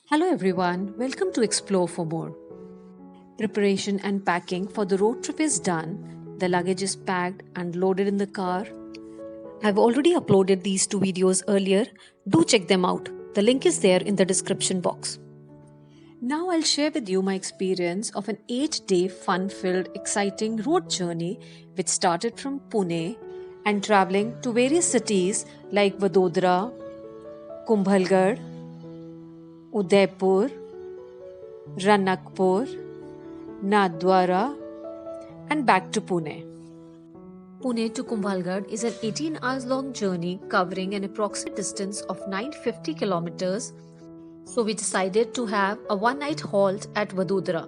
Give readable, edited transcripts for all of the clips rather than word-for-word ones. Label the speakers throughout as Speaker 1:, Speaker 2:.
Speaker 1: Hello everyone, welcome to Explore for More. Preparation and packing for the road trip is done. The luggage is packed and loaded in the car. I've already uploaded these two videos earlier. Do check them out. The link is there in the description box. Now I'll share with you my experience of an 8-day fun-filled, exciting road journey which started from Pune and traveling to various cities like Vadodara, Kumbhalgarh, Udaipur, Ranakpur, Nathdwara, and back to Pune. Pune to Kumbhalgarh is an 18 hours long journey covering an approximate distance of 950 kilometers. So we decided to have a one-night halt at Vadodara.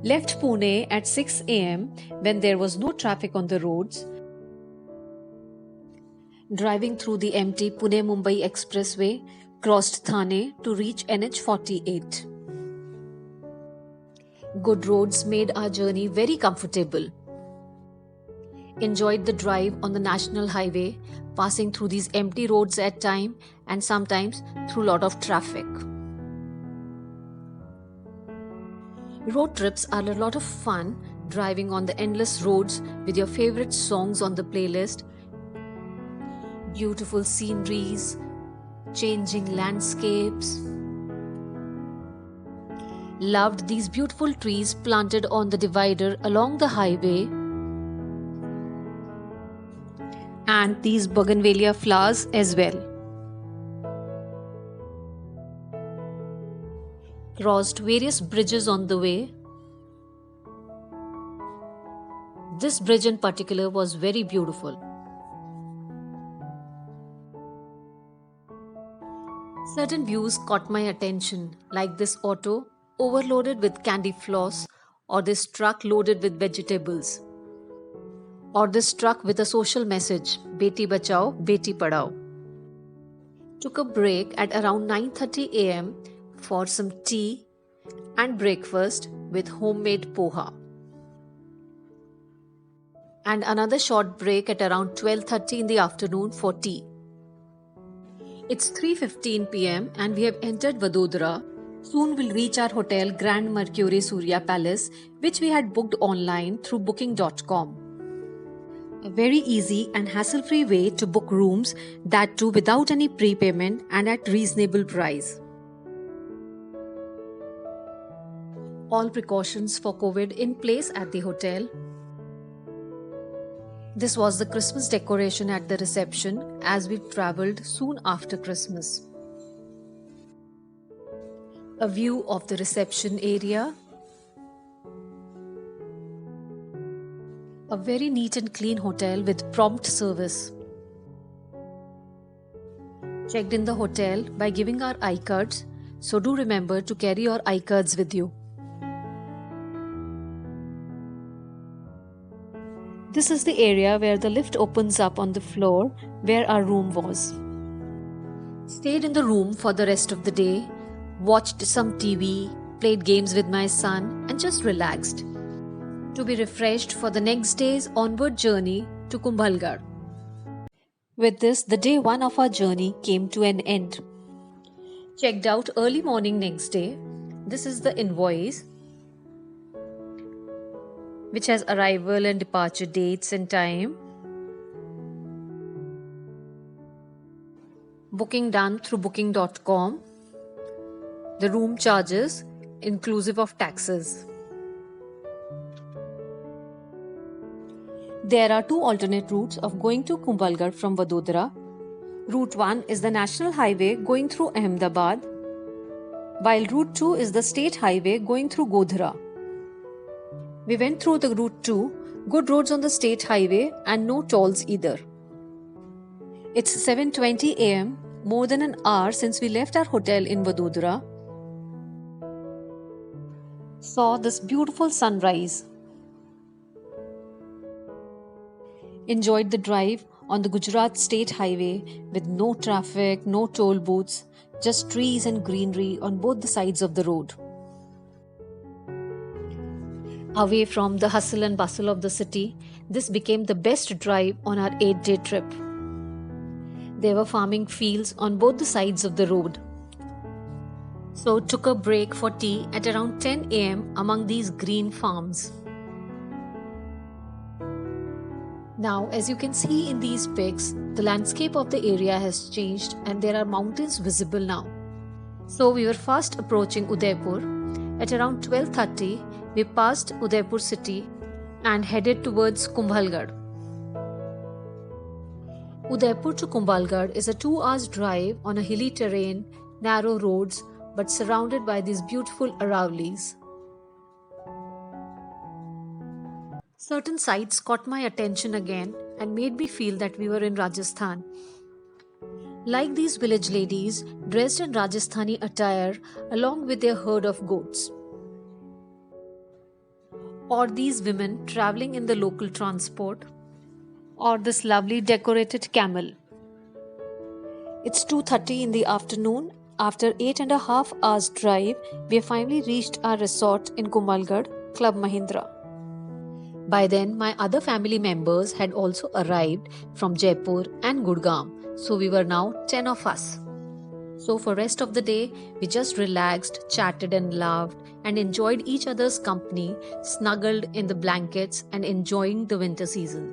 Speaker 1: Left Pune at 6 am when there was no traffic on the roads. Driving through the empty Pune-Mumbai expressway, crossed Thane to reach NH48. Good roads made our journey very comfortable. Enjoyed the drive on the national highway, passing through these empty roads at times and sometimes through a lot of traffic. Road trips are a lot of fun, driving on the endless roads with your favorite songs on the playlist, beautiful sceneries, changing landscapes. Loved these beautiful trees planted on the divider along the highway and these bougainvillea flowers as well. Crossed various bridges on the way. This bridge in particular was very beautiful. Certain views caught my attention, like this auto overloaded with candy floss, or this truck loaded with vegetables, or this truck with a social message, Beti Bachao, Beti Padhao. Took a break at around 9:30 am for some tea and breakfast with homemade poha. And another short break at around 12:30 in the afternoon for tea. It's 3:15 pm and we have entered Vadodara. Soon we'll reach our hotel Grand Mercury Surya Palace, which we had booked online through booking.com. A very easy and hassle-free way to book rooms, that too without any prepayment and at reasonable price. All precautions for COVID in place at the hotel. This was the Christmas decoration at the reception as we travelled soon after Christmas. A view of the reception area. A very neat and clean hotel with prompt service. Checked in the hotel by giving our iCards, so do remember to carry your iCards with you. This is the area where the lift opens up on the floor where our room was. Stayed in the room for the rest of the day, watched some TV, played games with my son and just relaxed to be refreshed for the next day's onward journey to Kumbhalgarh. With this, the day one of our journey came to an end. Checked out early morning next day. This is the invoice, which has arrival and departure dates and time. Booking done through booking.com. The room charges inclusive of taxes. There are two alternate routes of going to Kumbhalgarh from Vadodara. Route 1 is the national highway going through Ahmedabad, while Route 2 is the state highway going through Godhra. We went through the Route 2, good roads on the state highway and no tolls either. It's 7:20 am, more than an hour since we left our hotel in Vadodara. Saw this beautiful sunrise. Enjoyed the drive on the Gujarat State Highway with no traffic, no toll booths, just trees and greenery on both the sides of the road. Away from the hustle and bustle of the city, this became the best drive on our 8-day trip. There were farming fields on both the sides of the road. So took a break for tea at around 10 a.m. among these green farms. Now, as you can see in these pics, the landscape of the area has changed and there are mountains visible now. So we were fast approaching Udaipur. At around 12:30, we passed Udaipur city and headed towards Kumbhalgarh. Udaipur to Kumbhalgarh is a 2 hours drive on a hilly terrain, narrow roads, but surrounded by these beautiful Aravlis. Certain sights caught my attention again and made me feel that we were in Rajasthan. Like these village ladies dressed in Rajasthani attire along with their herd of goats. Or these women traveling in the local transport. Or this lovely decorated camel. It's 2:30 in the afternoon. After 8.5 hours drive, we have finally reached our resort in Kumbhalgarh, Club Mahindra. By then, my other family members had also arrived from Jaipur and Gurgaon, so we were now 10 of us. So for rest of the day, we just relaxed, chatted and laughed and enjoyed each other's company, snuggled in the blankets and enjoying the winter season.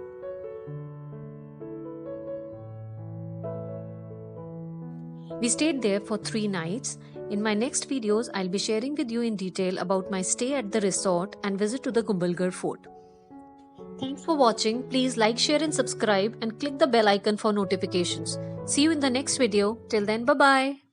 Speaker 1: We stayed there for 3 nights. In my next videos, I'll be sharing with you in detail about my stay at the resort and visit to the Kumbhalgarh fort. Thanks for watching. Please like, share and subscribe and click the bell icon for notifications. See you in the next video. Till then, bye-bye.